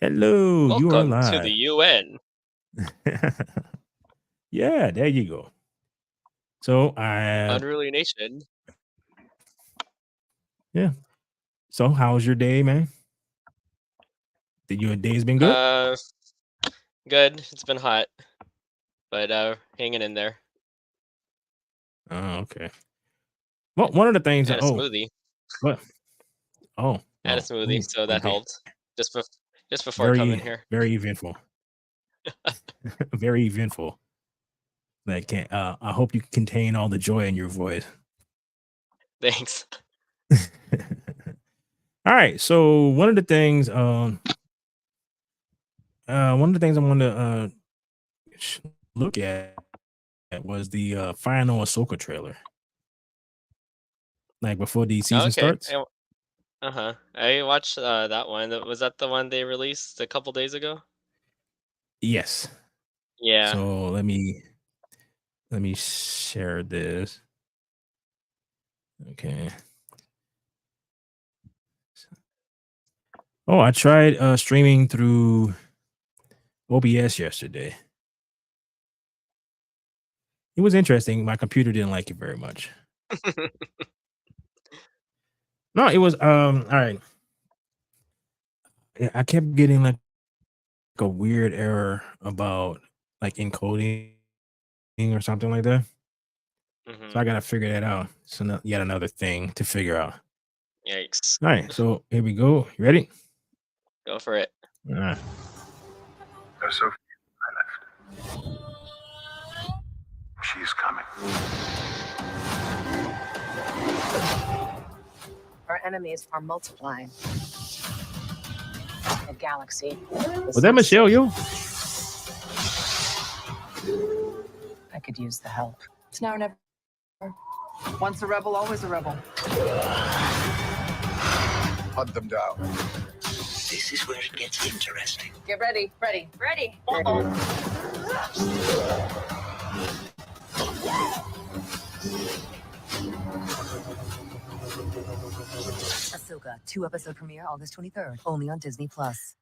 Hello, you are Welcome to the live. UN. Yeah, there you go. So I Unruly Nation. yeah. So how's your day, man? Did your day's been good? Uh, Good. It's been hot, but hanging in there. Oh, okay. Well, one of the things Had a oh, smoothie. what? Oh, Had a well, smoothie, so that okay. helped. Just bef- just before coming Very, here. very eventful. Very eventful. That can I hope you contain all the joy in your voice. Thanks. All right. So one of the things I wanted to look at was the final Asoka trailer. Like before the season Okay. starts. Uh-huh. I watched that one. Was that the one they released a couple days ago? Yes. Yeah. So let me share this. Okay. Oh, I tried streaming through OBS yesterday. It was interesting. My computer didn't like it very much. No, it was all right. I kept getting like a weird error about like encoding or something like that. So hmm I gotta figure that out. So yet another thing to figure out. Yikes. All right, so here we go. You ready? Go for it. All right. Asoka, I left. She's coming. Our enemies are multiplying. The galaxy. Was that Michelle, yo? I could use the help. It's now or never. Once a rebel, always a rebel. Hunt them down. This is where it gets interesting. Get ready. Ready. Ready. Asoka, 2-episode premiere August 23rd, only on Disney Plus.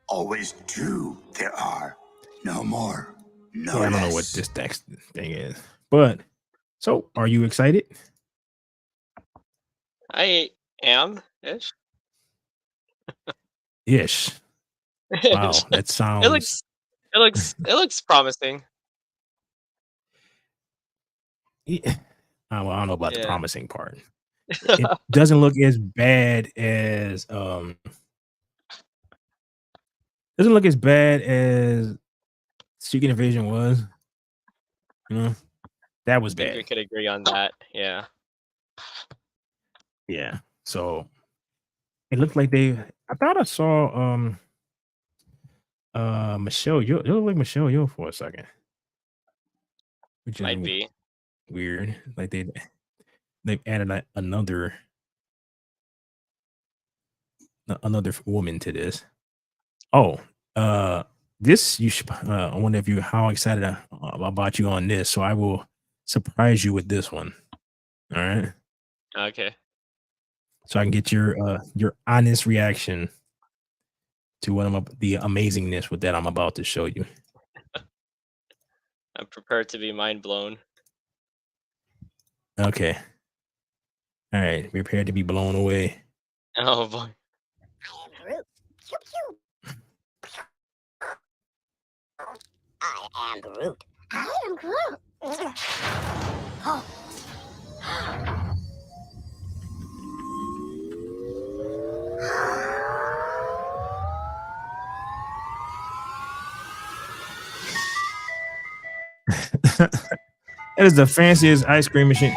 Always two there are. No more. No Yeah, I don't know what less. this next thing is. But so are you excited? I am ish. Ish. Wow, that It sounds looks. It looks promising. yeah. Well, I don't know about the Yeah. promising part. It doesn't look as bad as Secret Invasion was. You know, that was I think we bad. could agree on that. Yeah. Yeah. So it looked like I thought I saw Michelle Yeoh. It looked like Michelle Yeoh for a second. Which is Might be. weird. Like they've added another woman to this. Oh, this you should. I wonder if you how excited about you on this. So I will surprise you with this one. All right. Okay. So I can get your honest reaction to the amazingness with that I'm about to show you. I'm prepared to be mind blown. Okay. All right. Prepare to be blown away. Oh boy. I am Groot. I am Groot. Oh. That is the fanciest ice cream machine.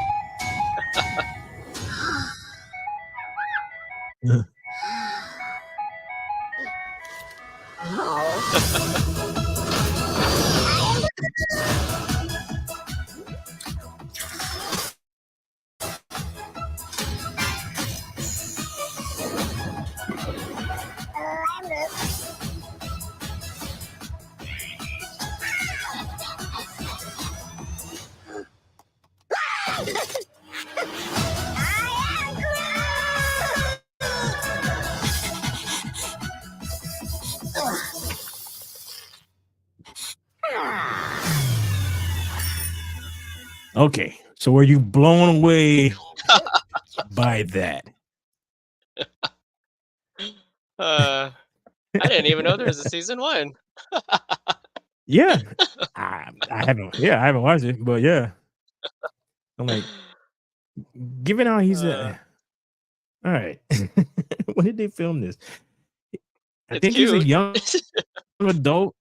Okay, so were you blown away by that? I didn't even know there was a season 1. Yeah, I haven't. Yeah, I haven't watched it, but yeah, I'm like, given how he's Uh, all right. When did they film this? I it's think he's a cute. young adult.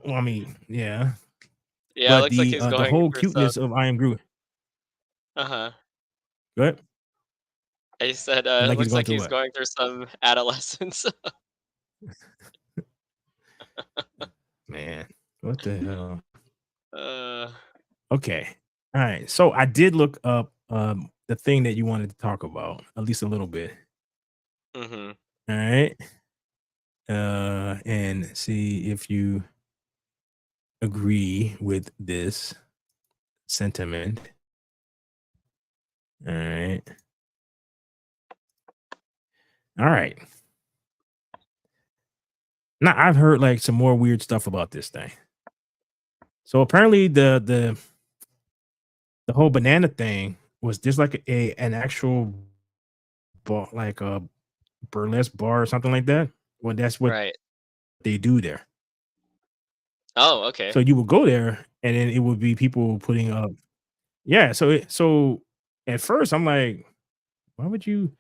Well, I mean, yeah, Yeah, it but looks like he's the going whole through some. cuteness of I am Groot. Uh-huh. Go ahead. I said, Like he's looks going like through he's what? going through some adolescence. Man, what the hell? uh, Okay. All right. So I did look up the thing that you wanted to talk about, at least a little bit. mm-hmm. All right. And see if you agree with this sentiment. All right. All right. Now I've heard like some more weird stuff about this thing. So apparently the whole banana thing was just like an actual bar, like a burlesque bar or something like that. Well, that's what Right. they do there. Oh, okay. So you would go there, and then it would be people putting up. Yeah. So at first I'm like, why would you?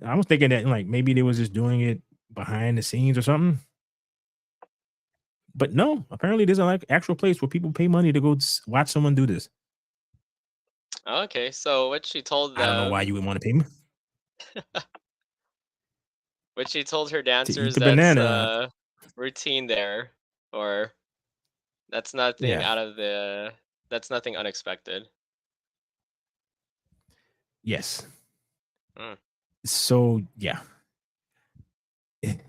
I was thinking that like maybe they was just doing it behind the scenes or something. But no, apparently there's a like actual place where people pay money to go watch someone do this. Okay. So I don't know why you would want to pay me what she told her to eat dancers the that's banana. routine there, or that's nothing Yeah. out of the that's nothing unexpected. Yes. Mm, So yeah, it,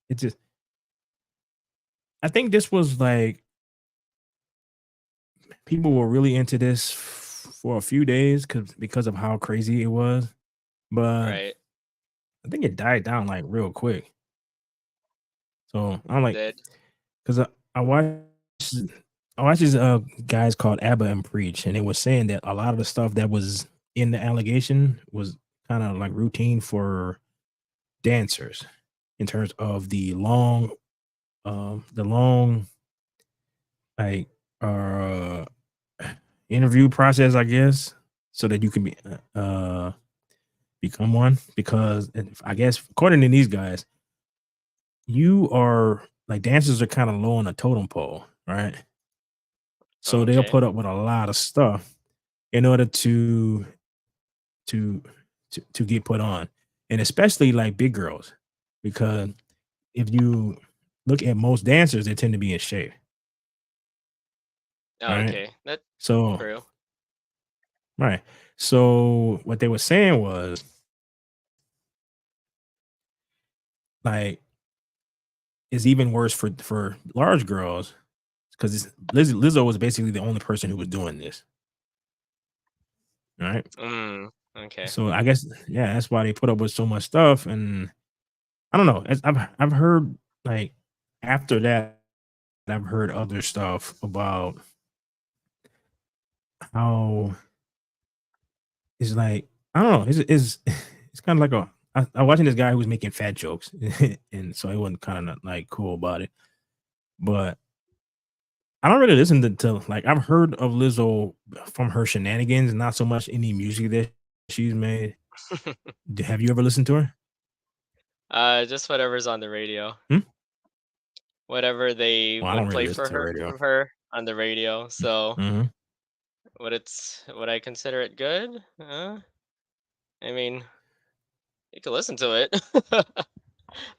it just. I think this was like people were really into this for a few days because of how crazy it was, but right. I think it died down like real quick. So I'm It like, did. because I watched these guys called Abba and Preach, and they were saying that a lot of the stuff that was in the allegation was kind of like routine for dancers in terms of the long like uh interview process, I guess, so that you can become one. Because I guess according to these guys, you are like dancers are kind of low on a totem pole, right? So they'll Okay. put up with a lot of stuff in order to to get put on, and especially like big girls, because if you look at most dancers, they tend to be in shape, Oh, right? okay. That's So true. right. So what they were saying was like it's even worse for large girls because Lizzo was basically the only person who was doing this, right? Okay. So I guess yeah, that's why they put up with so much stuff. And I don't know. I've heard like after that, I've heard other stuff about how it's like I don't know. It's kind of like I'm watching this guy who was making fat jokes, and so he wasn't kind of like cool about it. But I don't really listen to like I've heard of Lizzo from her shenanigans, not so much any music that she's made. Have you ever listened to her? Just whatever's on the radio. Hmm? Whatever they Well, I don't would really play listen for to the her radio. from her on the radio. So Hmm. would I consider it good? I mean, you can listen to it.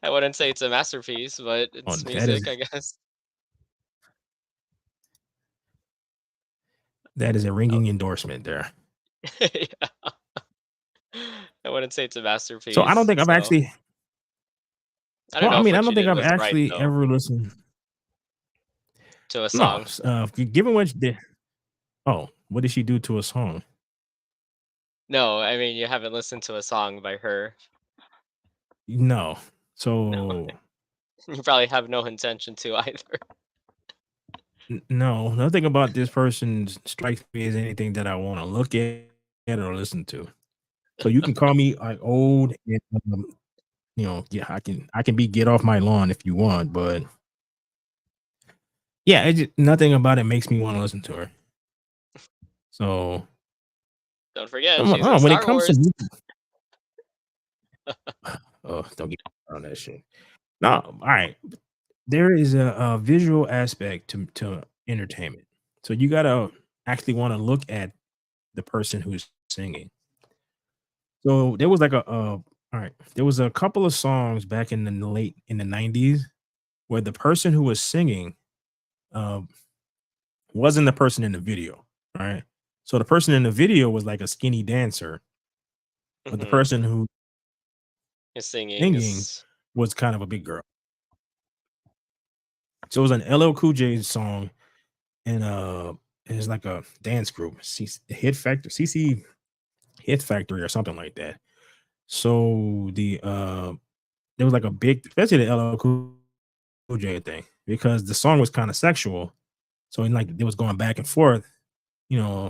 I wouldn't say it's a masterpiece, but Oh, it's music, I guess. that is a Oh, ringing endorsement there. yeah. I wouldn't say it's a So I don't masterpiece. think I've So actually. I don't Well, I know if mean, I what don't she think did I've was right actually though ever listened. to a No, song. given what she did. Oh, what did she do to a song? No, I mean you haven't listened to a song by her. No. No, So you probably have no intention to either. No, nothing about this person strikes me as anything that I want to look at or listen to. So you can call me like old and yeah, I can be get off my lawn if you want, but yeah, nothing about it makes me want to listen to her. So Don't forget, she's in when it Star comes to Wars. music, oh, don't get me on that shit. No, all right. There is a visual aspect to entertainment. So you gotta actually want to look at the person who's singing. So there was like all right, there was a couple of songs back in the late in the 90s where the person who was singing um wasn't the person in the video, right? So the person in the video was like a skinny dancer, but the Hmm. person who His singing singing is was kind of a big girl. So it was an LL Cool J song, and it's like a dance group, CC Hit Factory or something like that. So there was like a big, especially the LL Cool J thing, because the song was kind of sexual. So like it was going back and forth,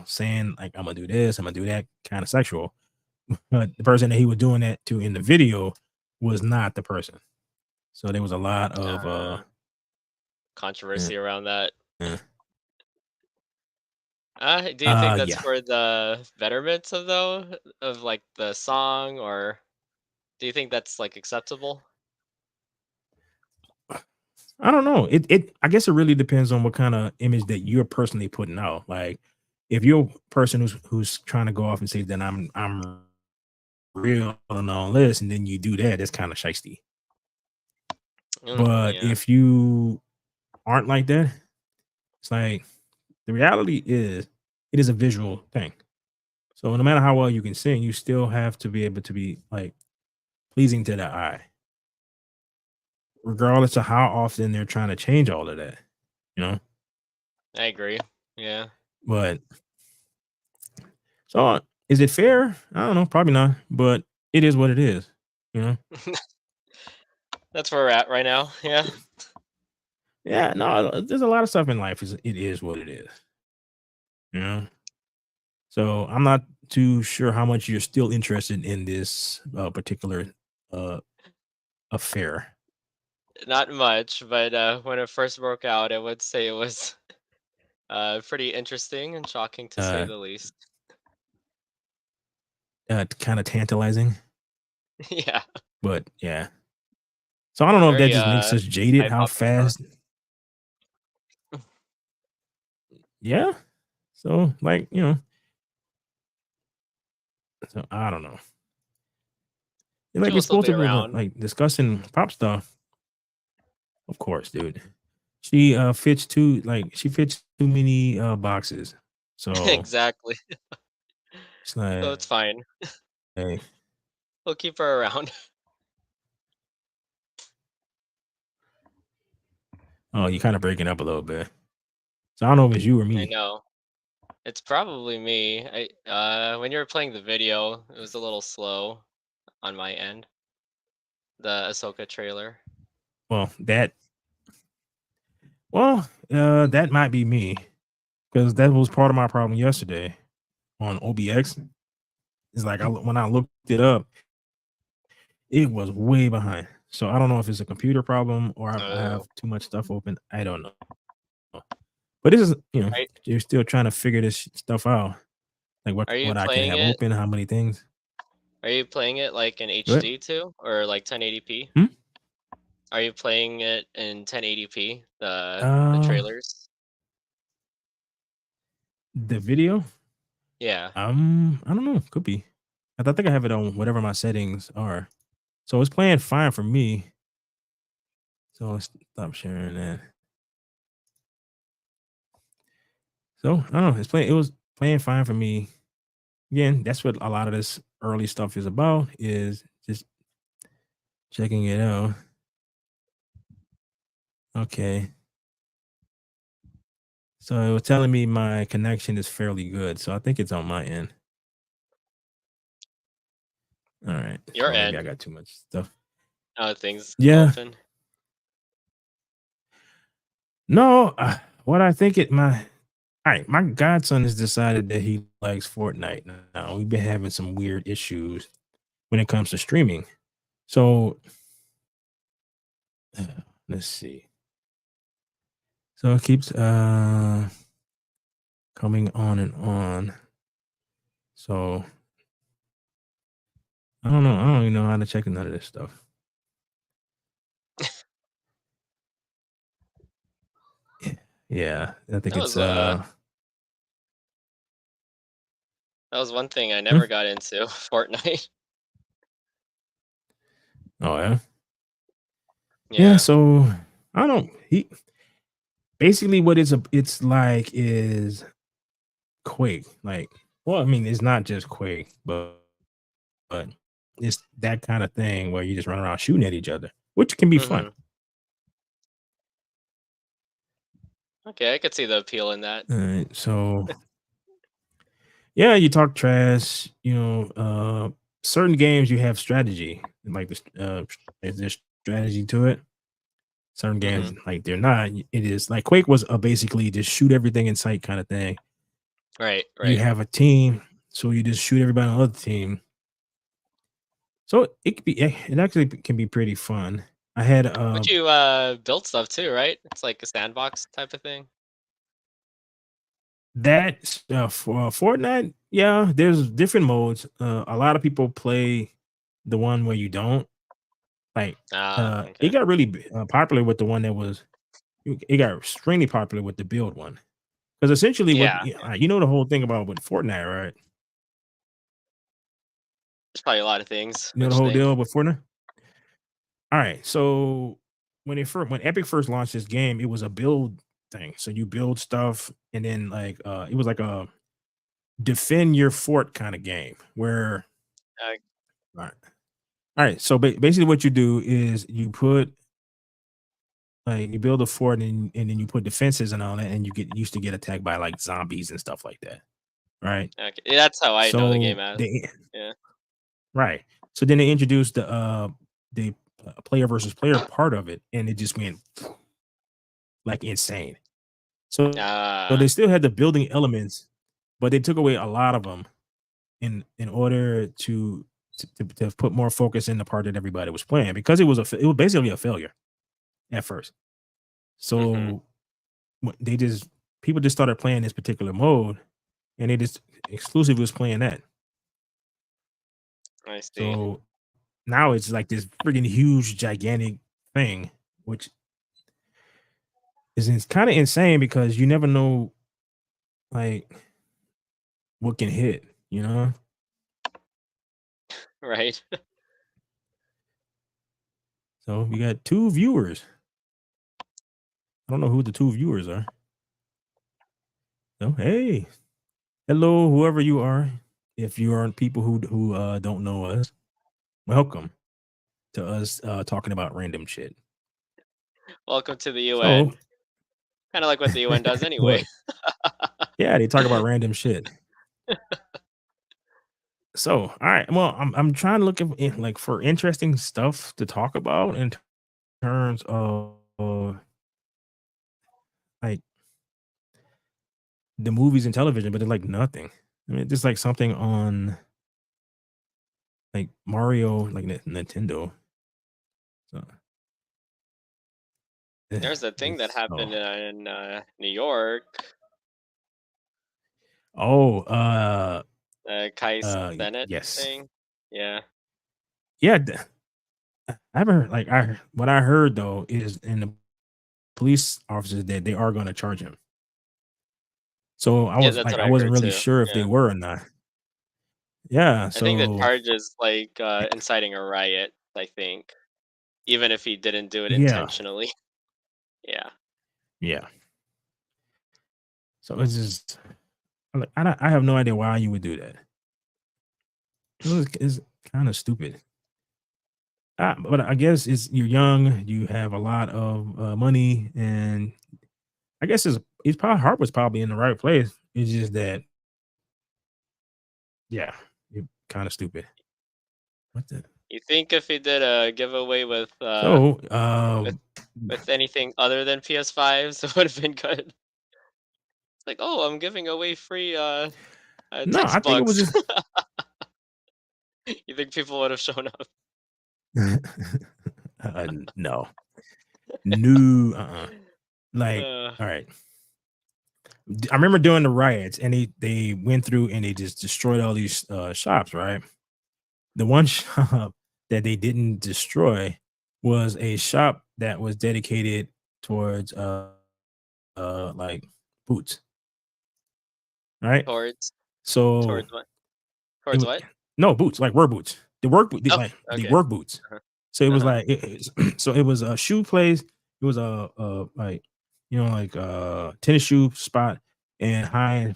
saying like I'm gonna do this, I'm gonna do that, kind of sexual. But the person that he was doing that to in the video was not the person. So there was a lot of eh, controversy around that. eh. Do you think that's Yeah. for the betterment of like the song, or do you think that's like acceptable? I don't know. I guess it really depends on what kind of image that you're personally putting out. Like if you're a person who's trying to go off and say that I'm real and all this, and then you do that, it's kind of shisty. But Yeah, if you aren't like that, it's like the reality is it is a visual thing. So no matter how well you can sing, you still have to be able to be like pleasing to the eye, regardless of how often they're trying to change all of that, you know? I agree. Yeah, But so is it fair? I don't know, probably not, but it is what it is, you know? that's where we're at right now. Yeah. Yeah, no, there's a lot of stuff in life it is what it is, you know? So I'm not too sure how much you're still interested in this particular uh affair. Not much, but when it first broke out, I would say it was pretty interesting and shocking to say Uh the least. Kind of tantalizing, Yeah, but yeah. So I don't know if that very just makes us jaded high how pop response. fast. Yeah. So like, so I don't know. She Like will it's still supposed be to be around. like discussing pop stuff. Of course, dude. She fits too many boxes. So Exactly. it's So it's like, fine. hey, We'll keep her around. oh, you kind of breaking up a little bit. So I don't know if it's you or I me. know. It's probably me. When you were playing the video, it was a little slow on my end. The Ahsoka trailer. Well, that might be me because that was part of my problem yesterday on OBX. It's like when I looked it up, it was way behind. So I don't know if it's a computer problem or I Oh, have too much stuff open. I don't know. But this is, are, you're still trying to figure this stuff out. Like are you what I can playing have it? open, how many things. Are you playing it like in What? HD too, or like 1080p? Hmm? Are you playing it in 1080p? The Uh, trailers? the video. Yeah. I don't know. Could be. I think I have it on whatever my settings are. So it's playing fine for me. So let's stop sharing that. So I don't know. It was playing fine for me. Again, that's what a lot of this early stuff is about. Is just checking it out. Okay. So it was telling me my connection is fairly good. So I think it's on my end. All right. Your Or maybe I end. got too much stuff. Things Yeah. open. No. what I think it my all right, my godson has decided that he likes Fortnite now. We've been having some weird issues when it comes to streaming. So let's see. So it keeps coming on and on. So I don't know. I don't even know how to check none of this stuff. Yeah, I think That it's was that was one thing I hmm? never got into, Fortnite. Oh yeah. Yeah, Yeah. so I don't he basically what it's like is Quake. Like, well, I mean, it's not just Quake, but it's that kind of thing where you just run around shooting at each other, which can be fun. Mhm. Okay, I could see the appeal in that. Alright, so yeah, you talk trash, certain games you have strategy, like this there's strategy to it. Certain games, Mhm. like they're not. It is like Quake was a basically just shoot everything in sight kind of thing. Right, You right. have a team, so you just shoot everybody on the other team. So it could be it actually can be pretty fun. I had But you build stuff too, right? It's like a sandbox type of thing. that for Fortnite. Yeah, there's different modes. A lot of people play the one where you don't like. Ah, It okay. got really popular with the one that was. It got extremely popular with the build one because essentially what Yeah, you know the whole thing about with Fortnite, right? there's probably a lot of things. You know the Which whole thing? deal with Fortnite. All right, so when Epic first launched this game, it was a build thing. So you build stuff, and then like it was like a defend your fort kind of game where Uh, all right, all right. So basically, what you do is you put like you build a fort, and then you put defenses and all that, and you get used to get attacked by like zombies and stuff like that, right? okay, yeah, that's how I know the game So as. they Yeah. right. So then they introduced the player versus player part of it, and it just went like insane. So they Ah, still had the building elements, but they took away a lot of them in order to put more focus in the part that everybody was playing because it was basically a failure at first. mhm. So they just people just started playing this particular mode, and they just exclusively was playing that. I see. So now it's like this freaking huge, gigantic thing, which is kind of insane because you never know like what can hit, you know? Right. So we got two viewers. I don't know who the two viewers are. So hey, hello, whoever you are. If you aren't people who don't know us, welcome to us talking about random shit. Welcome to the So UN. Kind of like what the UN does anyway. what? Yeah, they talk about random shit. So all right, well, I'm trying to look at like for interesting stuff to talk about in terms of like the movies and television, but it's like nothing. I mean, just like something on like Mario, like Nintendo. So There's a thing that it's happened in New York. oh Kai Bennett yes, thing. Yeah. yeah. I haven't heard, like what I heard though is in the police officers that they are going to charge him. So Yeah, that's what I I wasn't heard really too. sure if they Yeah. were or not. Yeah. I think the So charge is like inciting a riot, I think. Even if he didn't do it yeah, intentionally. Yeah. yeah. So it's just I have no idea why you would do that. It's kind of stupid. But I guess it's you're young, you have a lot of money, and I guess his probably heart was probably in the right place. It's just that, yeah, you're kind of stupid. What the? You think if he did a giveaway So, with anything other than PS5s, it would have been good. like, oh, I'm giving away free No, I think it was textbooks. just You think people would have shown up? no, no, like, Uh, all right. I remember during the riots, and they went through and they just destroyed all these shops, right? The one shop that they didn't destroy was a shop that was dedicated towards like boots, right? towards So towards what? it Towards was what? no boots, like work boots. The work boot, Oh, like the okay. work boots. Uh-huh. So it was Uh-huh. like so it was a shoe place. It was a like like a tennis shoe spot and high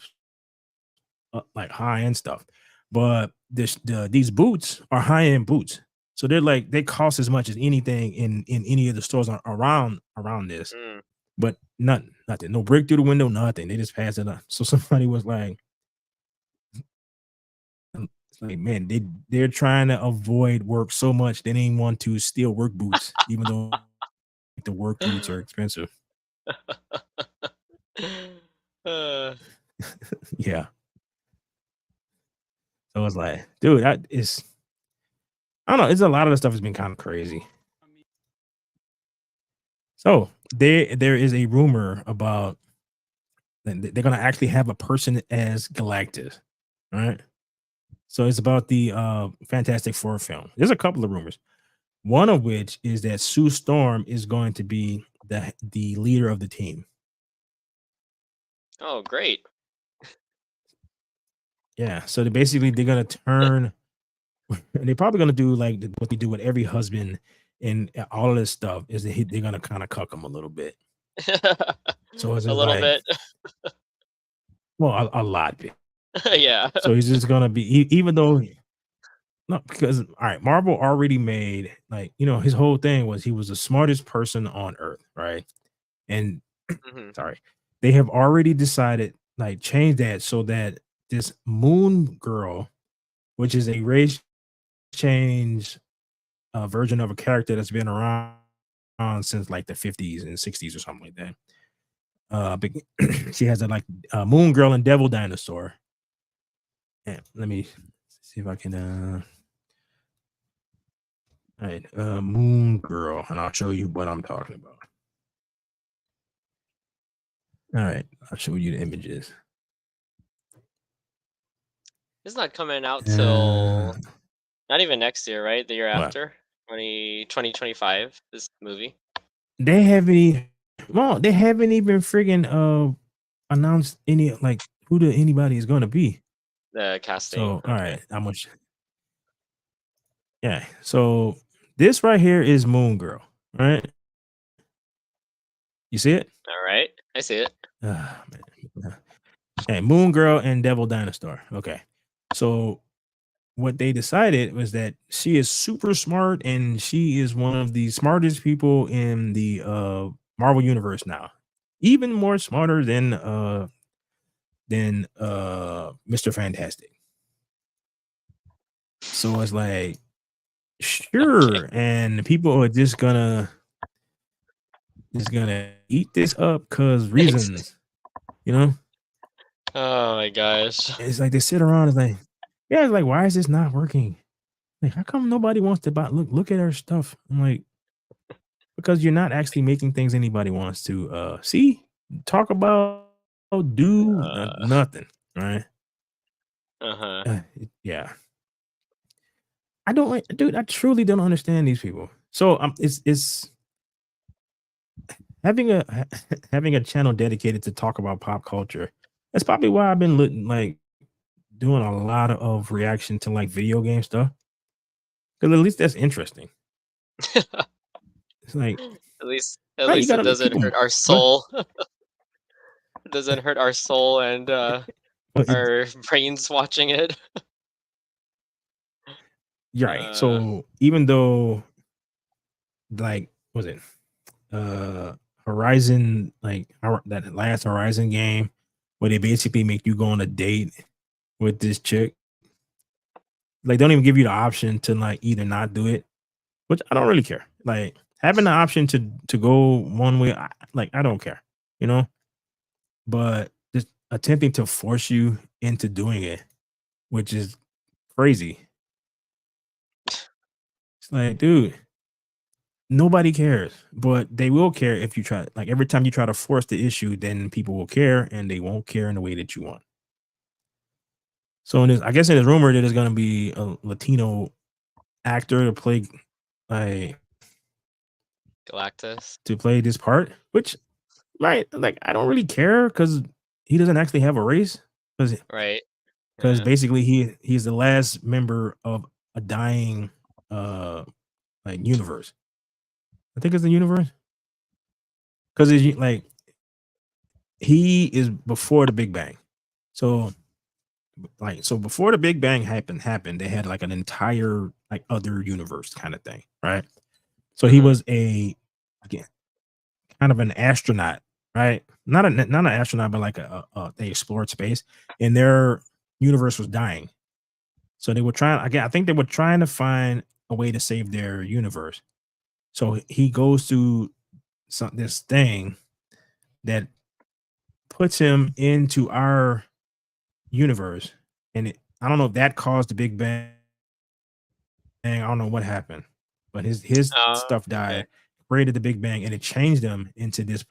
like high end stuff. But these boots are high end boots. So they're like they cost as much as anything in any of the stores around this. Mm. But nothing, no break through the window, nothing. They just passed it up. So somebody was like, it's like, man, they're trying to avoid work so much they didn't want to steal work boots, even though the work boots are expensive. Uh, Yeah. So it's like, dude, I don't know. It's a lot of the stuff has been kind of crazy. So there is a rumor about that they're gonna actually have a person as Galactus, right? So it's about the Fantastic Four film. There's a couple of rumors. One of which is that Sue Storm is going to be the leader of the team. oh, great. Yeah. So they're gonna turn. They're probably gonna do like what they do with every husband and all of this stuff is they're gonna kind of cuck him a little bit. So it's A just little like, bit. well, a lot. Yeah. So he's just gonna be even though no, because all right, Marvel already made like his whole thing was he was the smartest person on earth, right? And Mhm. sorry, they have already decided like change that so that this Moon Girl, which is a race change version of a character that's been around since like the 50s and 60s or something like that. She has a like Moon Girl and Devil Dinosaur. Yeah, let me see if I can all right, Moon Girl, and I'll show you what I'm talking about. All right, I'll show you the images. It's not coming out Uh, till not even next year, right? The year what? after? 2025, this movie. They haven't even well, they haven't even friggin' announced any like who anybody is gonna be. The casting. So all Okay. right, how much yeah. So this right here is Moon Girl, right? You see it? All right. I see it. Ah, man. Hey, Moon Girl and Devil Dinosaur. Okay. So what they decided was that she is super smart and she is one of the smartest people in the Marvel universe now. Even more smarter than Mr. Fantastic. So it's like Okay. sure and people are just gonna eat this up cuz Thanks. reasons, you know? Oh my gosh. It's like they sit around it's like yeah, it's like why is this not working? Like how come nobody wants to buy look at our stuff? I'm like because you're not actually making things anybody wants to see, talk about, do Uh, nothing, right? uh-huh. Yeah. I don't like dude, I truly don't understand these people. So it's having a having a channel dedicated to talk about pop culture. That's probably why I've been like doing a lot of reaction to like video game stuff. Because at least that's interesting. It's like, At right, you least it gotta let doesn't people hurt our what? soul. It doesn't hurt our soul and Well, our brains watching it. you're right. Uh, So even though like was it uh Horizon, like that last Horizon game where they basically make you go on a date with this chick. Like, don't even give you the option to like either not do it, which I don't really care. Like having the option to go one way, like I don't care, you know. But attempting to force you into doing it, which is crazy. It's like, dude, nobody cares, but they will care if you try. Like every time you try to force the issue, then people will care, and they won't care in the way that you want. So I guess in this rumor that there's gonna be a Latino actor to play, like Galactus. to play this part, which like I don't really care because he doesn't actually have a race. Because Right. Yeah. basically he's the last member of a dying like universe. I think it's the universe because it's like he is before the Big Bang. So before the Big Bang happened, they had like an entire like other universe kind of thing, right? So he Mhm. was again kind of an astronaut, right? Not an astronaut, but like they explored space, and their universe was dying. So they were trying again. I think they were trying to find a way to save their universe. So he goes to this thing that puts him into our universe, and I don't know if that caused the Big Bang. I don't know what happened, but his stuff Okay. died, created the Big Bang, and it changed him into this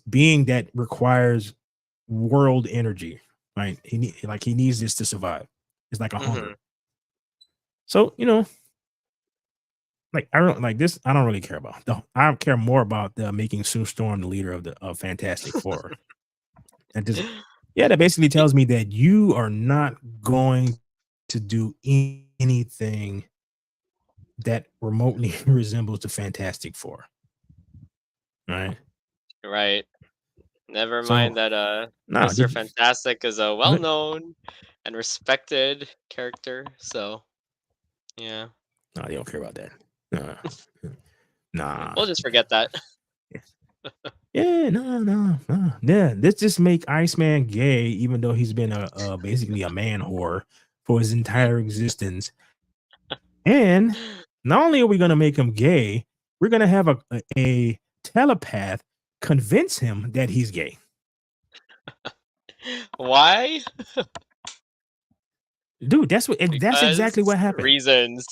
being that requires world energy. Right? He needs this to survive. It's like a Mhm. hunger. So like I don't like this. I don't really care about. I care more about making Sue Storm the leader of the Fantastic Four. And just that basically Y- tells me that you are not going to do anything that remotely resembles the Fantastic Four. Right? Right. Never So mind that no, Mr. did you? Fantastic is a What? well-known and respected character, so yeah. No, they don't care about that. Nah, nah. We'll just forget that. Yeah, no. Yeah, let's just make Iceman gay, even though he's been basically a man whore for his entire existence. And not only are we gonna make him gay, we're gonna have a telepath convince him that he's gay. Why? Dude, that's Because exactly what happened. reasons.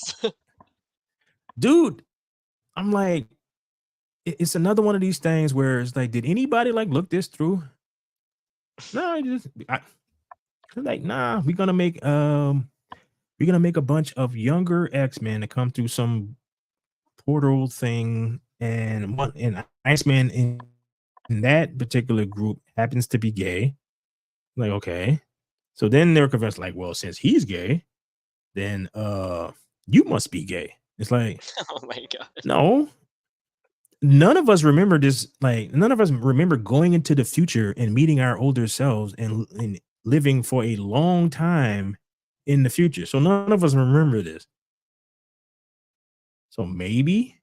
Dude, I'm like, it's another one of these things where it's like, did anybody like look this through? No, like, nah, we're gonna make a bunch of younger X-Men to come through some portal thing, and Iceman in that particular group happens to be gay. Like, okay. So then they're convinced, like, well, since he's gay, then you must be gay. It's like, Oh my god. no, none of us remember this, like, none of us remember going into the future and meeting our older selves and living for a long time in the future. So none of us remember this. So maybe,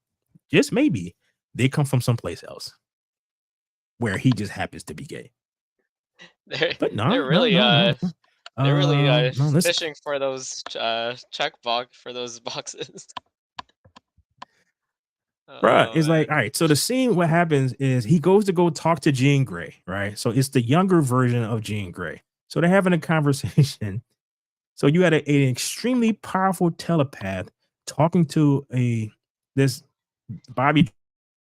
just maybe, they come from someplace else where he just happens to be gay. They're But they're no, no, really no, no. they're really No, listen, fishing for those check box for those boxes. bruh. Oh It's man. like, all right. So the scene, what happens is he goes to go talk to Jean Grey, right? So it's the younger version of Jean Grey. So they're having a conversation. So you had an extremely powerful telepath talking to this Bobby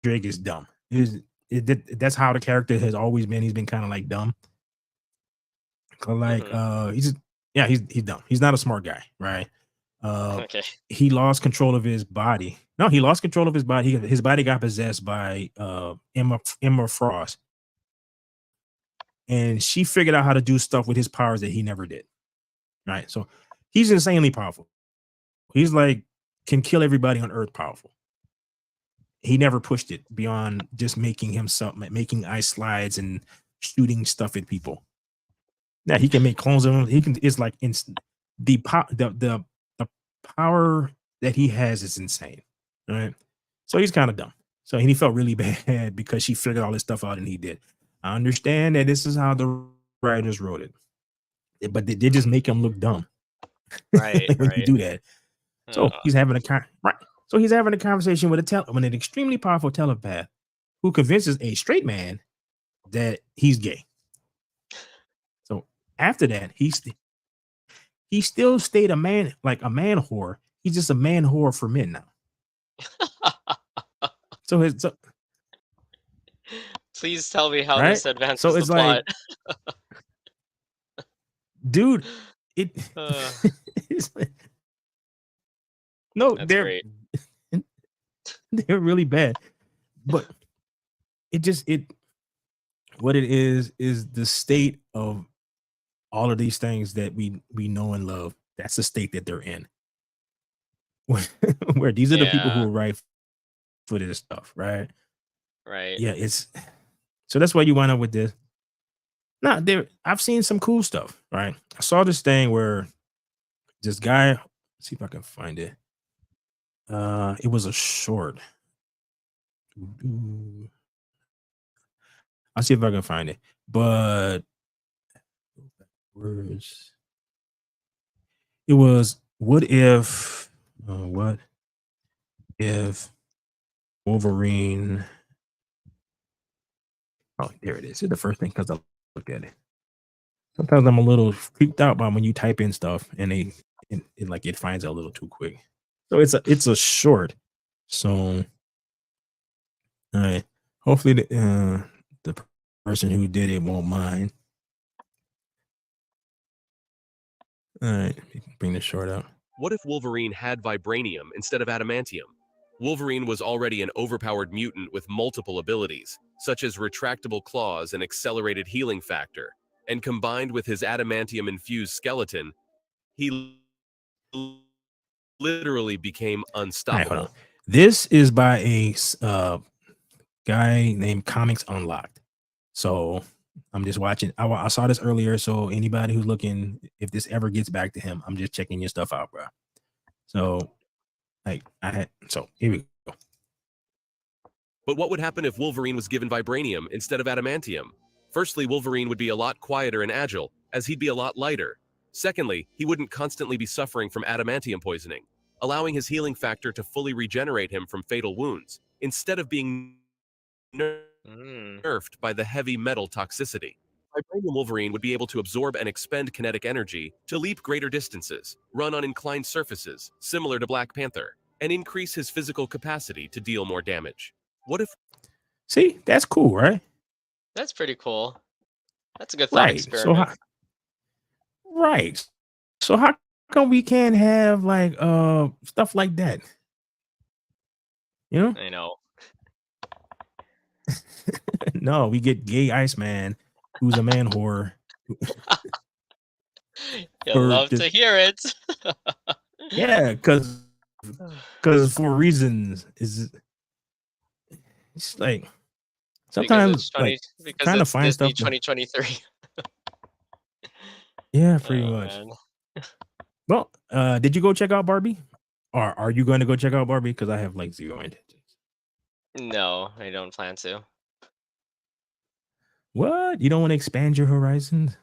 Drake is dumb. That's how the character has always been. He's been kind of like dumb. Like Mhm. he's dumb. He's not a smart guy, right? Uh Okay. he lost control of his body. No, he lost control of his body. His body got possessed by Emma Frost, and she figured out how to do stuff with his powers that he never did. Right. So he's insanely powerful. He's like can kill everybody on Earth powerful. He never pushed it beyond just making ice slides and shooting stuff at people. Yeah, he can make clones of him. He can. It's like the power that he has is insane. Right. So he's kind of dumb. So he felt really bad because she figured all this stuff out and he did. I understand that this is how the writers wrote it, but they just make him look dumb Right, when you right. do that. So Uh, he's having right. So he's having a conversation with with an extremely powerful telepath who convinces a straight man that he's gay. after that, he still stayed a man, like a man whore. He's just a man whore for men now. So his Please tell me how right. this advances So the it's like, plot. dude, it Uh, it's like, no, that's great. they're really bad. But it what it is the state of all of these things that we know and love. That's the state that they're in. Where these are the people who Yeah, are right for this stuff, right? right. Yeah, it's so that's why you wind up with this. Now, there I've seen some cool stuff, right? I saw this thing where this guy, let's see if I can find it. It was a short. I'll see if I can find it. But where's it was what if Wolverine. Oh, there it is. It's the first thing because I looked at it. Sometimes I'm a little freaked out by when you type in stuff and it finds out a little too quick. So it's a short. So all right. Hopefully the person who did it won't mind. All right, bring this short out. What if Wolverine had vibranium instead of adamantium? Wolverine was already an overpowered mutant with multiple abilities, such as retractable claws and accelerated healing factor, and combined with his adamantium-infused skeleton, he literally became All right, hold on. unstoppable. This is by a guy named Comics Unlocked. So I'm just watching. I saw this earlier. So anybody who's looking, if this ever gets back to him, I'm just checking your stuff out, bro. So here we go. But what would happen if Wolverine was given vibranium instead of adamantium? Firstly, Wolverine would be a lot quieter and agile, as he'd be a lot lighter. Secondly, he wouldn't constantly be suffering from adamantium poisoning, allowing his healing factor to fully regenerate him from fatal wounds, instead of being nerfed by the heavy metal toxicity. Vibranium Wolverine would be able to absorb and expend kinetic energy to leap greater distances, run on inclined surfaces, similar to Black Panther, and increase his physical capacity to deal more damage. What if See, that's cool, right? That's pretty cool. That's a good thought Right. experiment. Right. So how come we can't have like stuff like that? You know? I know. No, we get gay Iceman, who's a man whore. You'll Or love just- to hear it. Yeah, because for reasons is it's like sometimes because trying to it's find Disney stuff. 2023. Yeah, pretty Oh, much. man. Well, did you go check out Barbie? Or are you going to go check out Barbie? Because I have like zero intentions. No, I don't plan to. What? You don't want to expand your horizons?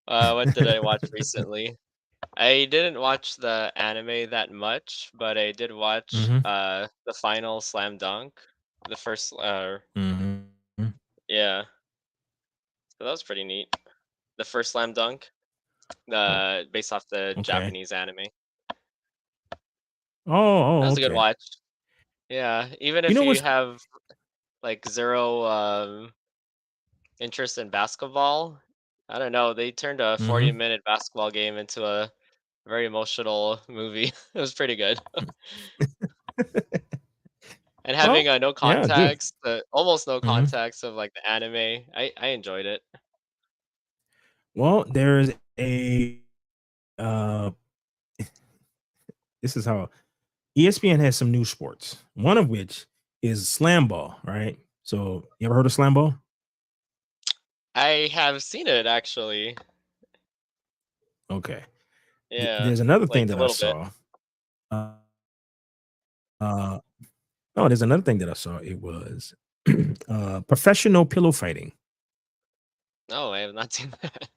What did I watch recently? I didn't watch the anime that much, but I did watch Mhm. the final Slam Dunk. The first Mm-hmm. yeah. So that was pretty neat. The first Slam Dunk. Based off the Okay. Japanese anime. Oh, That was a good okay. watch. Yeah, even You if know you what's have like zero interest in basketball, I don't know, they turned a Mhm. 40-minute basketball game into a very emotional movie. It was pretty good. And having Well, no yeah, good. context, almost no Mhm. context of like the anime, I enjoyed it. Well, there's a uh this is how ESPN has some new sports. One of which is slam ball, right? So you ever heard of slam ball? I have seen it actually. Okay. Yeah, There's another like thing a that I little bit. saw. Uh, uh no, there's another thing that I saw. It was professional pillow fighting. No, I have not seen that.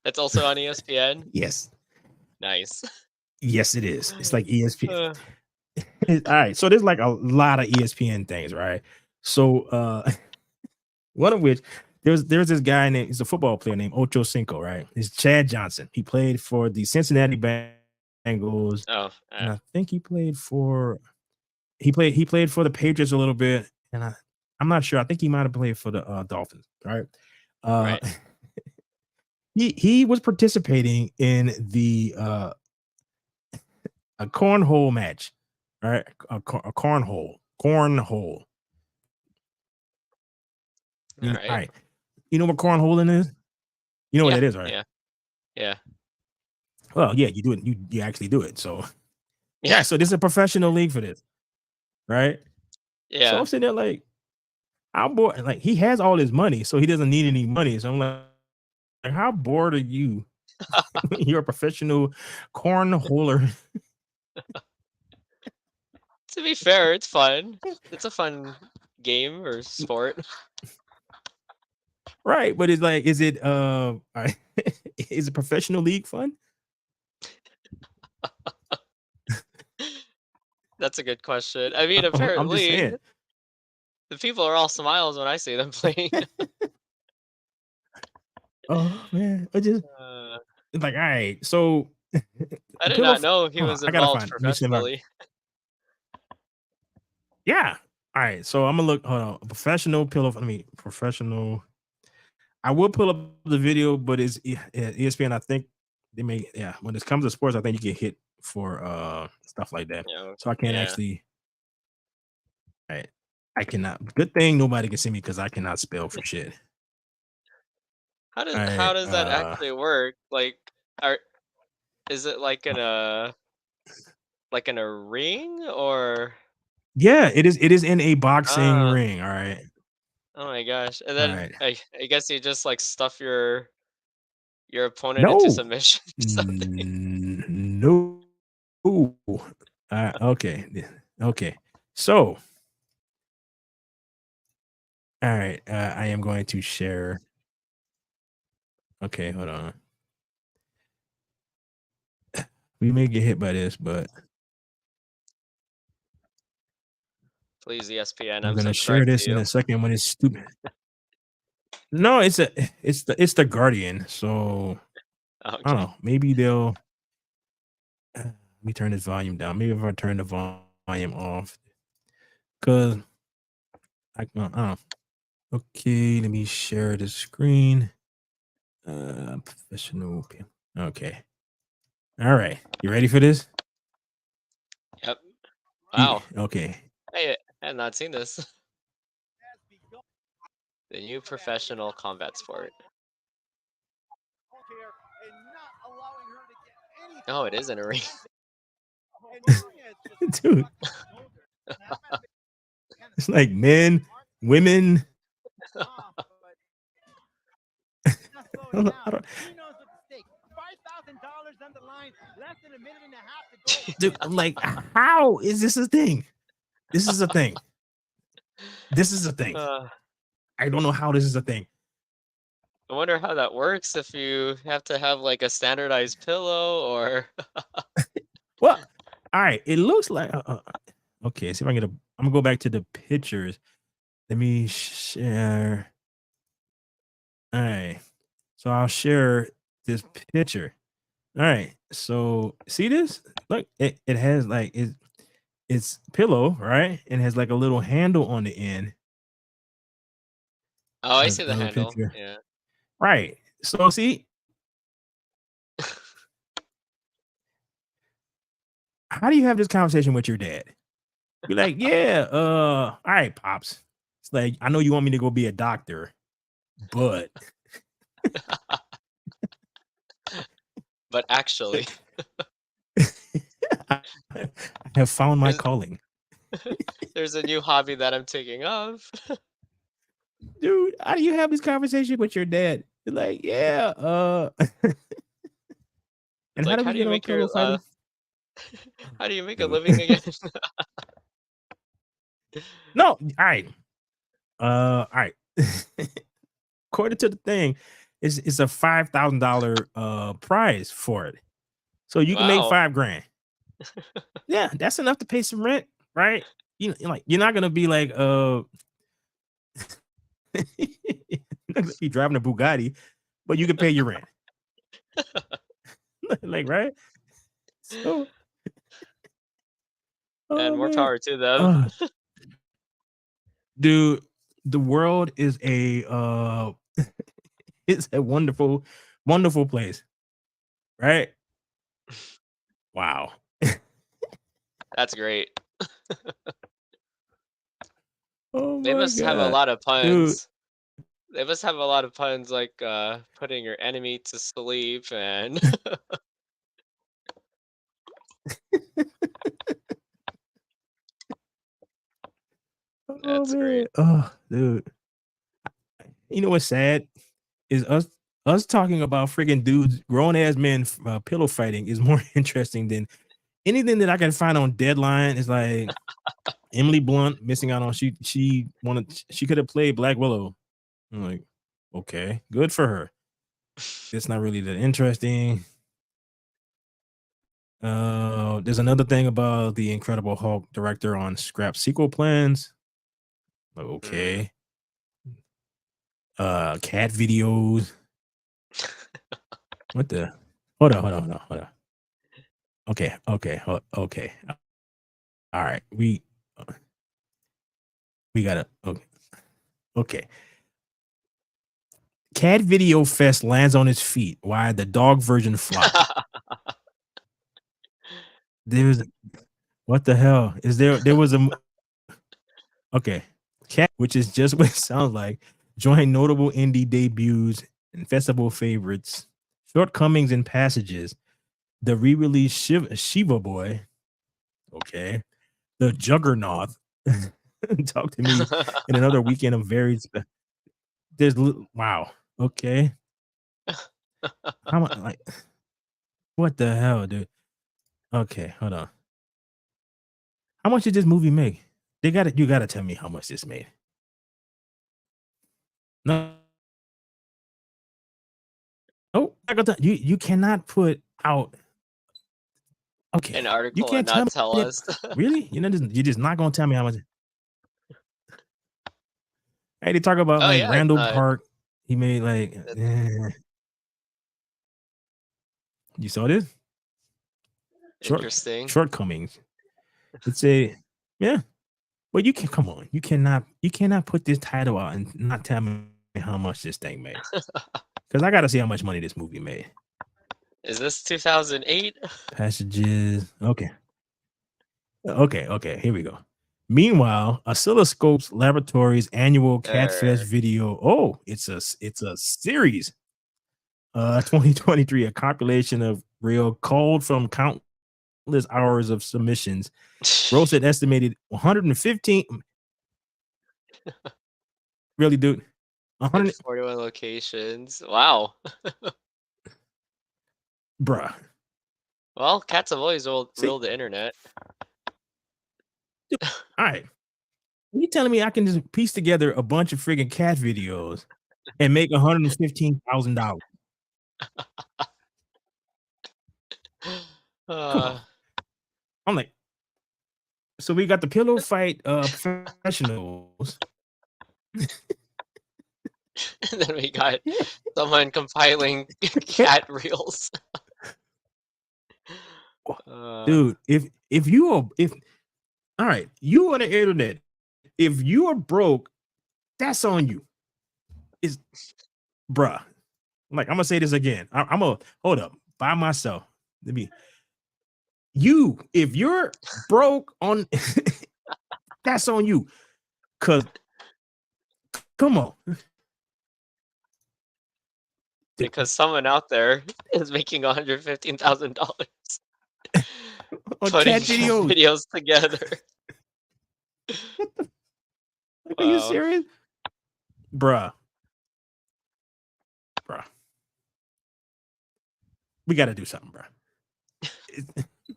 That's also on ESPN. Yes. Nice. Yes, it is. It's like ESPN. Uh, All right. So there's like a lot of ESPN things, right? So one of which there's this guy named, he's a football player named Ocho Cinco, right? He's Chad Johnson. He played for the Cincinnati Bengals, Oh, and I think he played for the Patriots a little bit, and I'm not sure. I think he might have played for the Dolphins, right? Uh, right. he was participating in the a cornhole match, right? A cornhole. All All right. right. You know what cornholing is? You know what Yeah. that is, right? Yeah. Yeah. Well, yeah, you do it. You actually do it. So Yeah. yeah, so this is a professional league for this, right? So Yeah. I'm sitting there like, I'm bored. Like he has all his money, so he doesn't need any money. So I'm like how bored are you? You're a professional cornholer. To be fair, it's fun. It's a fun game or sport. Right, but it's like, is it is it professional league fun? That's a good question. I mean, I'm just apparently saying. the people are all smiles when I see them playing. Oh man, it's like, all right. So I did pillow. not know he Hold on, was I gotta involved find. Let me see if I. professionally. Yeah. All right. So I'm gonna look. Hold on. Professional pillow. I mean, professional. I will pull up the video, but it's ESPN. I think they may. Yeah. When it comes to sports, I think you get hit for stuff like that. You know, So I can't yeah. actually. I cannot. Good thing nobody can see me because I cannot spell for shit. How does All how right. does that actually work? Like, are is it like in a ring or? Yeah, it is. It is in a boxing Ah, ring. All right. oh my gosh! And All then right. I guess you just like stuff your opponent into No. submission or something. No. Okay. Okay. So, all right. I am going to share. Okay, hold on. We may get hit by this, but Please, ESPN, I'm I'm gonna share subscribed to this in you. a second when it's stupid. No, it's the Guardian. So I don't Okay. know. Maybe they'll let me turn this volume down. Maybe if I turn the volume off, because I don't know. Okay, let me share the screen. Professional. Okay. All right. You ready for this? Yep. Wow. Okay. I had not seen this. The new professional combat sport. Oh, it is in a ring. Dude, it's like men, women. I don't- Dude, I'm like, how is this a thing? This is a thing. This is a thing. Uh, I don't know how this is a thing. I wonder how that works if you have to have like a standardized pillow or. Well, all right. It looks like okay. See if I can get a. I'm gonna go back to the pictures. Let me share. All right. So I'll share this picture. All right. So see this? Look, it has like it's pillow, right? And it has like a little handle on the end. Oh, I There's see the another handle. picture. Yeah. Right. So see, how do you have this conversation with your dad? Be like, yeah, all right, pops. It's like, I know you want me to go be a doctor, but But actually, I have found my there's, calling. there's a new hobby that I'm taking up. Dude, how do you have this conversation with your dad? You're like, yeah, It's and how like, do we get on pillow fighting? how do you make a Dude. living again? No, all right. All right. According to the thing, it's a $5,000 prize for it. So you can make Wow. $5,000. Yeah, that's enough to pay some rent, right? You know, like you're not gonna be like You driving a Bugatti, but you can pay your rent. Like, right? So, And oh more man, power to them. dude, the world is it's a wonderful, wonderful place, right? Wow. That's great. Oh They my must have a god, lot of dude. puns. They must have a lot of puns like putting your enemy to sleep and Oh that's man, great. oh dude. You know what's sad is us talking about freaking dudes, grown ass men, pillow fighting is more interesting than anything that I can find on Deadline. Is like Emily Blunt missing out on she could have played Black Willow. I'm like, okay, good for her. It's not really that interesting. There's another thing about the Incredible Hulk director on scrap sequel plans. Mm. Okay. Cat videos. What the? Hold on. Okay. All right, we gotta. Okay. Cat Video Fest lands on its feet. Why the dog version flopped? There's what the hell is there? There was a okay. Cat, which is just what it sounds like, joined notable indie debuts and festival favorites, shortcomings and passages. The re-release Shiva Boy. Okay. The Juggernaut. Talk to me in another weekend of varied. Wow. Okay. How much? Like, what the hell, dude? Okay, hold on. How much did this movie make? You gotta tell me how much this made. No, oh, you cannot put out. Okay, An you article and can't tell not me tell that. us. Really? You're just not gonna tell me how much. Hey, they talk about Oh like yeah, it's Randall not. Park. He made like. You saw this Interesting. shortcomings. It's a yeah. Well, you can come on. You cannot put this title out and not tell me how much this thing made. Because I gotta see how much money this movie made. Is this 2008? Passages. Okay. Here we go. Meanwhile, Oscilloscope's Laboratories annual Catfest There. video. Oh, it's a series. 2023, a compilation of real cold from countless hours of submissions. Gross an estimated 115. Really, dude. In 100, 41 locations. Wow. bruh. Well, cats have always See, ruled the internet. all right. You telling me I can just piece together a bunch of freaking cat videos and make $115,000? Come on. Uh, I'm like, so we got the pillow fight professionals. and then we got someone compiling cat reels. Dude, if you are if all right, you on the internet, if you are broke, that's on you. Is bruh. Like I'm gonna say this again. I'm gonna hold up by myself. Let me if you're broke on that's on you. Cause come on. Because someone out there is making $115,000 On putting cat cat videos. videos together. Like, are you Wow. serious? Bruh. Bruh. We gotta do something, bruh.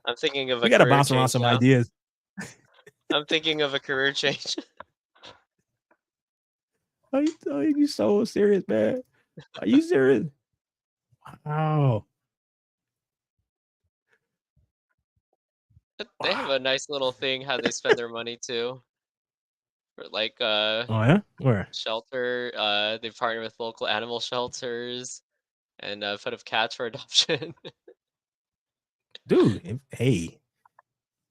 I'm thinking of We a gotta career bounce around change some now. ideas. I'm thinking of a career change. Are you so serious, man? Are you serious? Wow. They have a nice little thing how they spend their money too. Like Oh yeah, where? shelter. They've partnered with local animal shelters and put up cats for adoption. Dude, hey,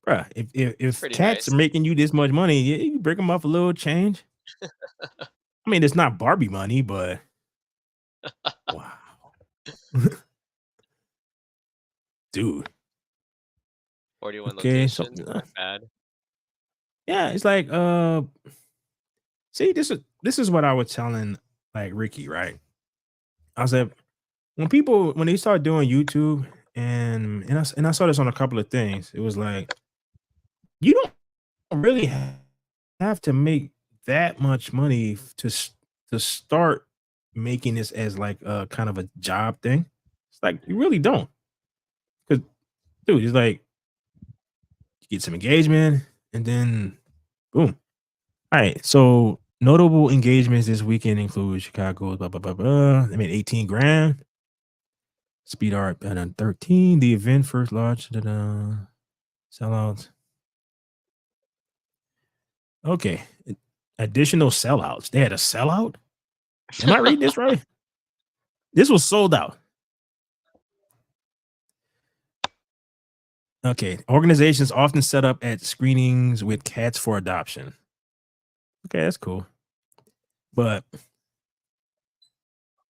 bruh, if Pretty cats are nice. making you this much money, you break them off a little change. I mean, it's not Barbie money, but wow, dude. 41 Okay, so locations. Not bad. yeah, it's like see, this is what I was telling like Ricky, right? I said when they start doing YouTube and I saw this on a couple of things, it was like you don't really have to make that much money to start making this as like a kind of a job thing. It's like you really don't, because dude, it's like you get some engagement and then boom. All right, so notable engagements this weekend include Chicago's blah blah blah blah. I mean, 18 grand. Speed art and then 13. The event first launched. Sellouts. Okay. Additional sellouts. They had a sellout? Am I reading this right? This was sold out. Okay. Organizations often set up at screenings with cats for adoption. Okay, that's cool. But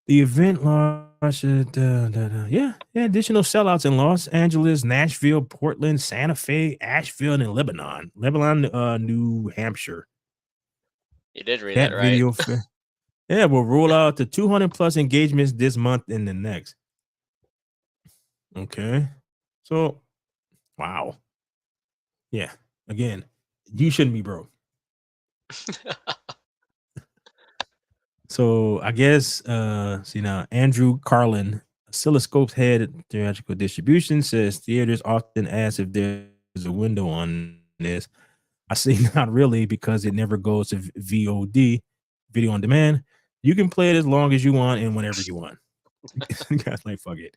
the event launched. Yeah. Additional sellouts in Los Angeles, Nashville, Portland, Santa Fe, Asheville, and Lebanon, New Hampshire. You did read that Cat right. video. Yeah, we'll roll out to 200 plus engagements this month and the next. Okay. So, wow. Yeah. Again, you shouldn't be broke. So, I guess, see now, Andrew Carlin, Oscilloscope's head at theatrical distribution, says theaters often ask if there's a window on this. I say not really because it never goes to VOD, video on demand. You can play it as long as you want and whenever you want. Guys, like, fuck it.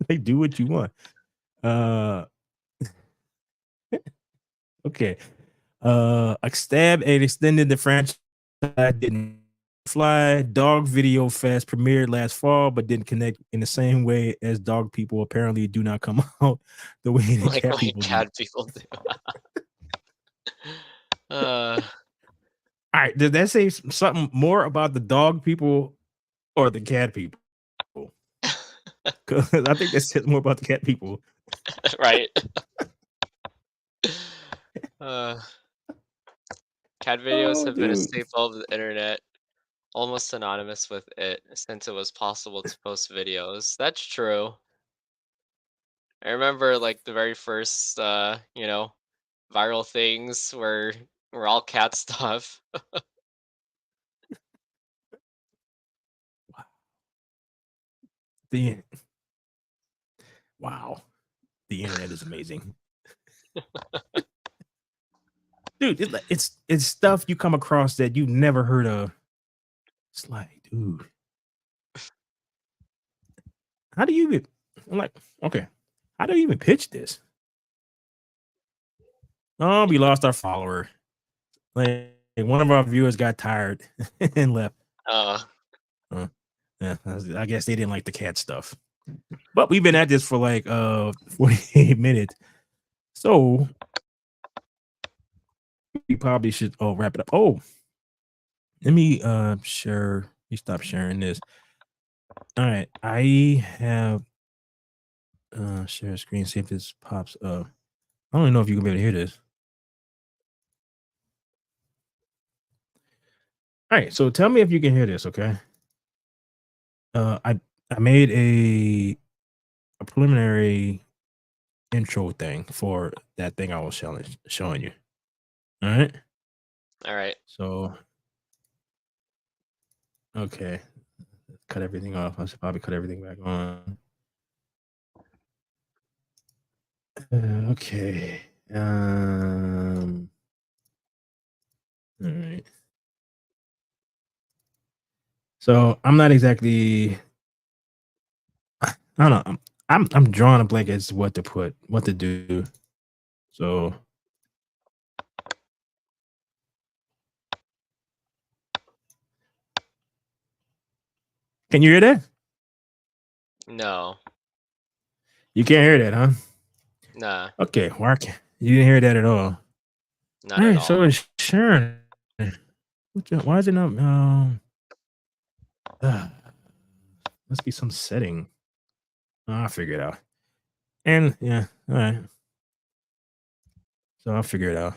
They do what you want. Uh okay. A stab and extended the franchise didn't fly. Dog Video Fest premiered last fall, but didn't connect in the same way as dog people apparently do not come out the way that Like cat what people do. cat people do. uh, All right, did that say something more about the dog people or the cat people? Because I think that says more about the cat people. right. Uh, cat videos Oh, have been a dude. staple of the internet, almost synonymous with it, since it was possible to post videos. That's true. I remember like the very first viral things were all cat stuff. The wow, the internet is amazing, dude. It's stuff you come across that you never heard of. It's like, dude, how do you even? I'm like, okay, how do you even pitch this? Oh, we lost our follower. Like one of our viewers got tired and left. Uh, Yeah, I guess they didn't like the cat stuff. But we've been at this for like 48 minutes. So we probably should wrap it up. Oh, let me share. Let me stop sharing this. All right. I have share screen, see if this pops up. I don't even know if you can be able to hear this. All right, so tell me if you can hear this, okay? I made a preliminary intro thing for that thing I was showing you. All right. all right. So okay, cut everything off. I should probably cut everything back on. Okay. All right. So I'm not exactly. I don't know. I'm drawing a blank as to what to do. So Can you hear that? No. You can't hear that, huh? Nah. Okay, Mark, you didn't hear that at all. Not All at right, all. so it's Sharon. Why is it not? Must be some setting. I'll figure it out. And yeah, all right. So I'll figure it out.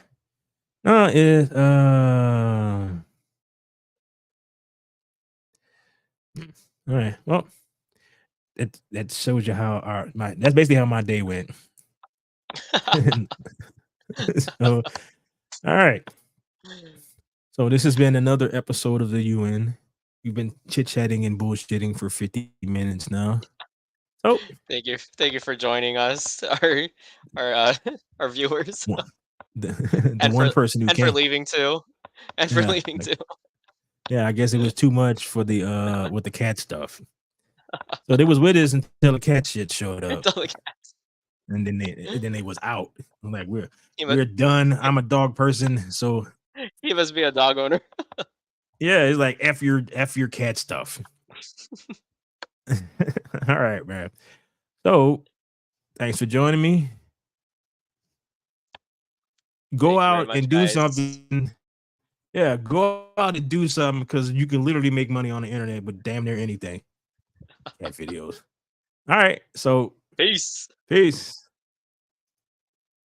All right. Well, that shows you how that's basically how my day went. So, all right. So this has been another episode of the UN. We've been chit-chatting and bullshitting for 50 minutes now. So Thank you for joining us, our viewers, the and one person who for can't. leaving too, and for leaving too. Yeah, I guess it was too much for the with the cat stuff. So they was with us until the cat shit showed up, Until the cats. and then they was out. I'm like, He must, we're done. I'm a dog person, so he must be a dog owner. yeah, it's like f your cat stuff. All right, man. So thanks for joining me. Go Thank you very out much, and do guys. something. Yeah, go out and do something because you can literally make money on the internet with damn near anything. Cat videos. All right, so Peace. peace.